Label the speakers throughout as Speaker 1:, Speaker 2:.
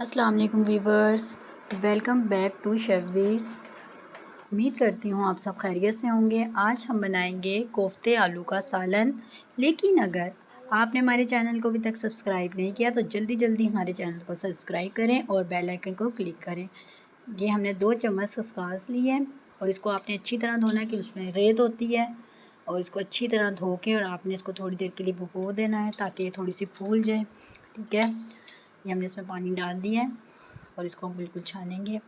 Speaker 1: अस्सलाम वालेकुम viewers, welcome back to शेफवीज़। उम्मीद करती हूँ आप सब खैरियत से होंगे। आज हम बनाएंगे कोफ्ते आलू का सालन। लेकिन अगर आपने हमारे चैनल को अभी तक सब्सक्राइब नहीं किया तो जल्दी जल्दी हमारे चैनल को सब्सक्राइब करें और बेल आइकन को क्लिक करें। ये हमने 2 चम्मच खसखस ली है और इसको आपने अच्छी तरह धोना है कि उसमें रेत होती है। और इसको अच्छी तरह धो के और आपने इसको थोड़ी देर के लिए भिगो देना है ताकि ये थोड़ी सी फूल जाए। ठीक है, ये हमने इसमें पानी डाल दिया है और इसको हम बिल्कुल छानेंगे।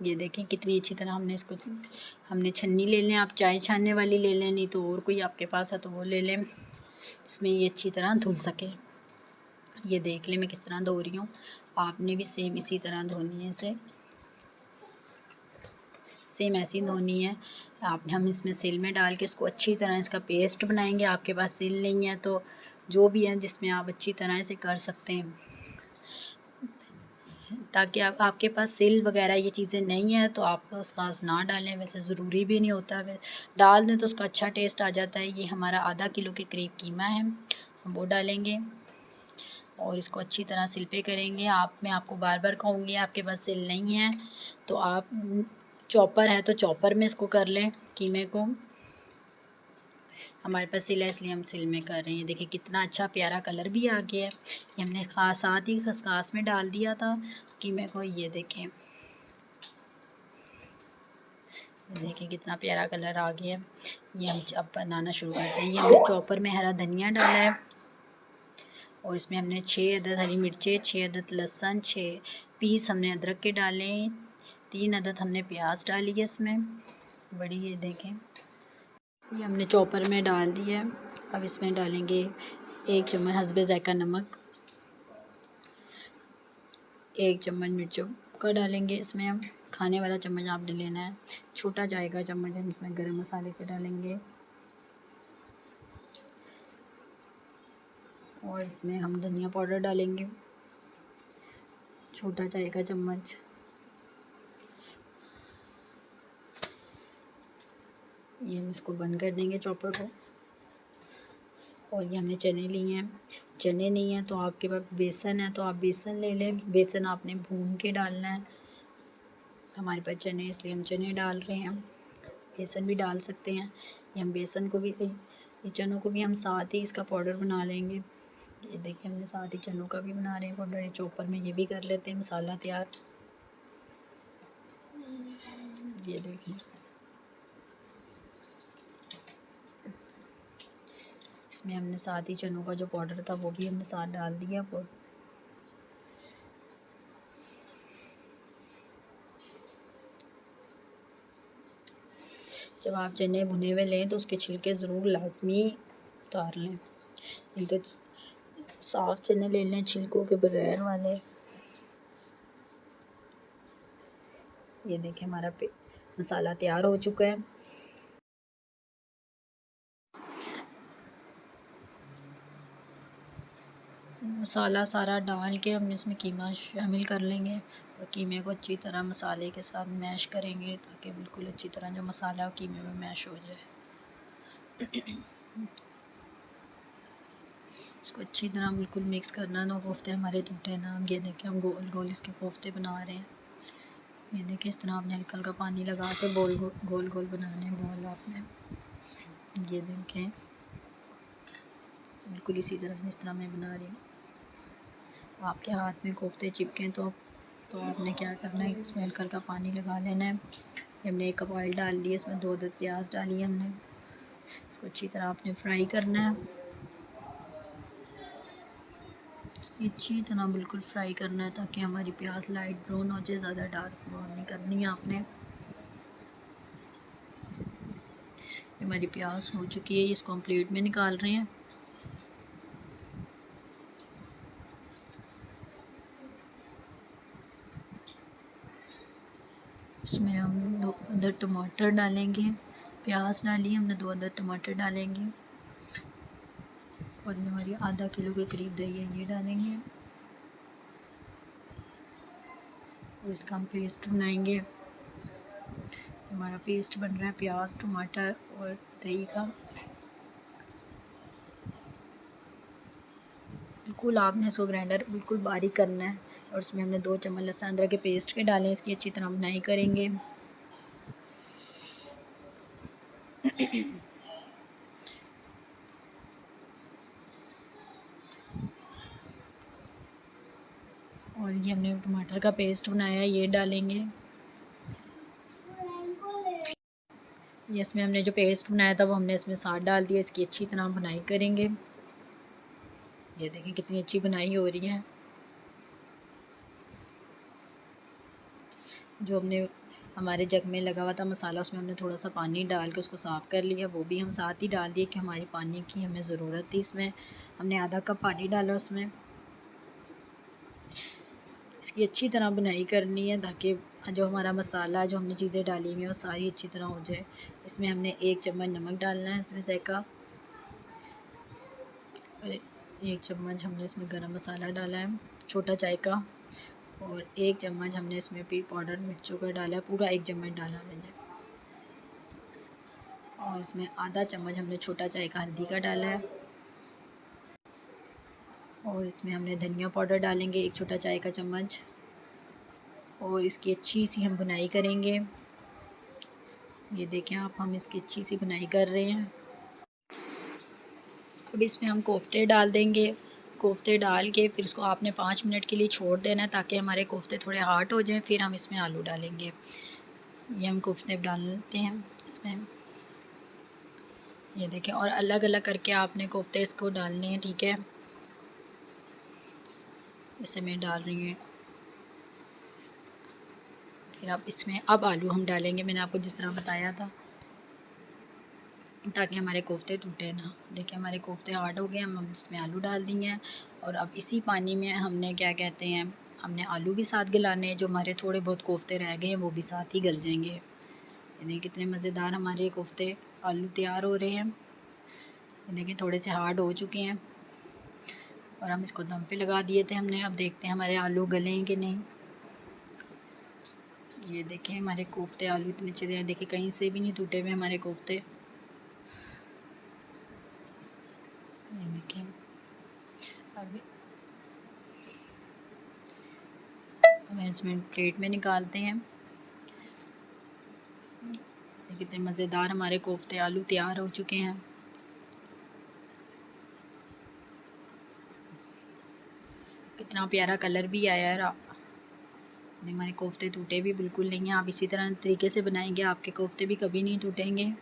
Speaker 1: ये देखें कितनी अच्छी तरह हमने छन्नी ले लें, आप चाय छानने वाली ले लें, नहीं तो और कोई आपके पास है तो वो ले लें जिसमें ये अच्छी तरह धुल सके। ये देख लें मैं किस तरह धो रही हूँ, आपने भी सेम इसी तरह धोनी है, सेम ऐसी धोनी है। हम इसमें सिल में डाल के इसको अच्छी तरह इसका पेस्ट बनाएंगे। आपके पास सिल नहीं है तो जो भी है जिसमें आप अच्छी तरह से कर सकते हैं, ताकि आपके पास सिल वगैरह ये चीज़ें नहीं है तो आप खसखस ना डालें। वैसे ज़रूरी भी नहीं होता, डाल दें तो उसका अच्छा टेस्ट आ जाता है। ये हमारा आधा किलो के करीब कीमा है, हम वो डालेंगे और इसको अच्छी तरह सिल पे करेंगे। मैं आपको बार बार कहूँगी, आपके पास सिल नहीं है तो आप चॉपर है तो चॉपर में इसको कर लें कीमे को। हमारे पास सिल है इसलिए हम सिल में कर रहे हैं। देखिए कितना अच्छा प्यारा कलर भी आ गया है। ये हमने साथ ही खसखस में डाल दिया था कीमे को। ये देखें कितना प्यारा कलर आ गया है। ये हम अब बनाना शुरू करते हैं। ये हमने चॉपर में हरा धनिया डाला है और इसमें हमने 6 अदद हरी मिर्चें, 6 अदद लहसुन, 6 पीस हमने अदरक के डाले, 3 अदद हमने प्याज डाली है इसमें बड़ी। ये देखें ये हमने चॉपर में डाल दिया है। अब इसमें डालेंगे 1 चम्मच हस्बे ज़ायका नमक, 1 चम्मच मिर्चों का डालेंगे इसमें हम। खाने वाला चम्मच आपने लेना है, छोटा चाय का चम्मच हम इसमें गरम मसाले के डालेंगे और इसमें हम धनिया पाउडर डालेंगे, छोटा चाय का चम्मच। ये हम इसको बंद कर देंगे चॉपर को। और ये हमने चने लिए हैं, चने नहीं है तो आपके पास बेसन है तो आप बेसन ले लें। बेसन आपने भून के डालना है, हमारे पास चने इसलिए हम चने डाल रहे हैं। बेसन भी डाल सकते हैं। ये हम बेसन को भी, ये चनों को भी हम साथ ही इसका पाउडर बना लेंगे। ये देखिए हमने साथ ही चनों का भी बना रहे हैं पाउडर। चॉपर में ये भी कर लेते हैं मसाला तैयार। ये देखिए इसमें हमने साथ ही चनों का जो पाउडर था वो भी हमने साथ डाल दिया। जब आप चने भुने हुए लें तो उसके छिलके ज़रूर लाजमी उतार लें, नहीं तो साफ चने ले लें छिलकों के बगैर वाले। ये देखें हमारा मसाला तैयार हो चुका है। मसाला सारा डाल के हमने इसमें कीमा शामिल कर लेंगे और कीमे को अच्छी तरह मसाले के साथ मैश करेंगे ताकि बिल्कुल अच्छी तरह जो मसाला और कीमे में मैश हो जाए। इसको अच्छी तरह बिल्कुल मिक्स करना ना, कोफ्ते हमारे टूटे ना। ये देखें हम गोल गोल इसके कोफ्ते बना रहे हैं। ये देखें इस तरह आपने हल्का हल्का पानी लगा के गोल गोल बनाने बॉल आपने। ये देखें बिल्कुल इसी तरह इस तरह मैं बना रही हूँ। आपके हाथ में कोफ्ते चिपकें तो आपने क्या करना है, इसमें हल्का हल्का पानी लगा लेना है। हमने 1 कप ऑयल डाल लिया, इसमें 2 अदद प्याज डाली हमने। इसको अच्छी तरह आपने फ्राई करना है, अच्छी तरह बिल्कुल फ्राई करना है ताकि हमारी प्याज लाइट ब्राउन हो जाए, ज़्यादा डार्क ब्राउन नहीं करनी है आपने। हमारी प्याज हो चुकी है, इसको हम प्लेट में निकाल रहे हैं। इसमें हम 2 अदद टमाटर डालेंगे। प्याज डाली हमने, 2 अदद टमाटर डालेंगे और ये हमारी आधा किलो के करीब दही है, ये डालेंगे और इसका हम पेस्ट बनाएंगे। हमारा पेस्ट बन रहा है प्याज टमाटर और दही का। बिल्कुल आपने इसको ग्राइंडर बिल्कुल बारीक करना है, और उसमें हमने 2 चम्मच लहसुन अदरक के पेस्ट के डाले। इसकी अच्छी तरह भुनाई करेंगे। और ये हमने टमाटर का पेस्ट बनाया है, ये डालेंगे। ये इसमें हमने जो पेस्ट बनाया था वो हमने इसमें साथ डाल दिया। इसकी अच्छी तरह भुनाई करेंगे। ये देखें कितनी अच्छी भुनाई हो रही है। जो हमने हमारे जग में लगा हुआ था मसाला, उसमें हमने थोड़ा सा पानी डाल के उसको साफ़ कर लिया। वो भी हम साथ ही डाल दिए कि हमारी पानी की हमें ज़रूरत थी। इसमें हमने आधा कप पानी डाला उसमें। इसकी अच्छी तरह बुनाई करनी है ताकि जो हमारा मसाला, जो हमने चीज़ें डाली हुई हैं वो सारी अच्छी तरह हो जाए। इसमें हमने 1 चम्मच नमक डालना है इसमें ज़ायका। और 1 चम्मच हमने इसमें गरम मसाला डाला है, छोटा चाय का। और 1 चम्मच हमने इसमें फिर पाउडर मिर्चों का डाला है, पूरा 1 चम्मच डाला मैंने। और इसमें आधा चम्मच हमने छोटा चाय का हल्दी का डाला है। और इसमें हमने धनिया पाउडर डालेंगे 1 छोटा चाय का चम्मच। और इसकी अच्छी सी हम बुनाई करेंगे। ये देखें आप, हम इसकी अच्छी सी बुनाई कर रहे हैं। अब इसमें हम कोफ्ते डाल देंगे। कोफ्ते डाल के फिर इसको आपने 5 मिनट के लिए छोड़ देना है ताकि हमारे कोफ्ते थोड़े हार्ड हो जाएं। फिर हम इसमें आलू डालेंगे। ये हम कोफ्ते डालते हैं इसमें। ये देखें, और अलग अलग करके आपने कोफ्ते इसको डालने हैं, ठीक है। जैसे मैं डाल रही हूँ। फिर आप इसमें अब आलू हम डालेंगे, मैंने आपको जिस तरह बताया था, ताकि हमारे कोफ्ते टूटे ना। देखिए हमारे कोफ्ते हार्ड हो गए, हम इसमें आलू डाल दिए हैं। और अब इसी पानी में हमने क्या कहते हैं, हमने आलू भी साथ गलाने हैं। जो हमारे थोड़े बहुत कोफ्ते रह गए हैं वो भी साथ ही गल जाएंगे। यानी कितने मज़ेदार हमारे कोफ्ते आलू तैयार हो रहे हैं। देखिए थोड़े से हार्ड हो चुके हैं। और हम इसको दम पे लगा दिए थे हमने। अब देखते हैं हमारे आलू गले हैं कि नहीं। ये देखें हमारे कोफ्ते आलू इतने अच्छे हैं। देखिए कहीं से भी नहीं टूटे हुए हमारे कोफ्ते। ये देखें अभी हम इसमें प्लेट में निकालते हैं। कितने मज़ेदार हमारे कोफ्ते आलू तैयार हो चुके हैं। कितना प्यारा कलर भी आया है। हमारे कोफ्ते टूटे भी बिल्कुल नहीं हैं। आप इसी तरह तरीके से बनाएंगे, आपके कोफ्ते भी कभी नहीं टूटेंगे।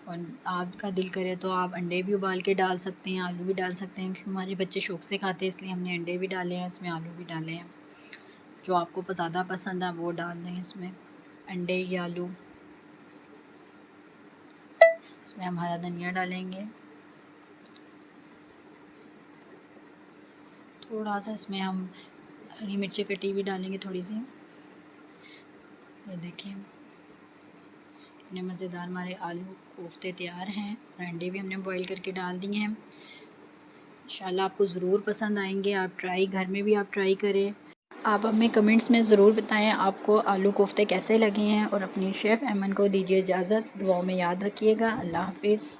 Speaker 1: और आपका दिल करे तो आप अंडे भी उबाल के डाल सकते हैं, आलू भी डाल सकते हैं। क्योंकि हमारे बच्चे शौक़ से खाते हैं, इसलिए हमने अंडे भी डाले हैं इसमें, आलू भी डाले हैं। जो आपको ज़्यादा पसंद है वो डाल दें इसमें, अंडे या आलू। इसमें हम हरा धनिया डालेंगे थोड़ा सा। इसमें हम हरी मिर्ची कटी हुई डालेंगे थोड़ी सी। ये देखें कितने मज़ेदार हमारे आलू कोफ्ते तैयार हैं। और अंडे भी हमने बॉईल करके डाल दिए हैं। इंशाल्लाह आपको ज़रूर पसंद आएंगे। आप घर में भी आप ट्राई करें। आप हमें कमेंट्स में ज़रूर बताएं आपको आलू कोफ्ते कैसे लगे हैं। और अपनी शेफ़ ऐमन को दीजिए इजाज़त। दुआओं में याद रखिएगा। अल्लाह हाफ़िज़।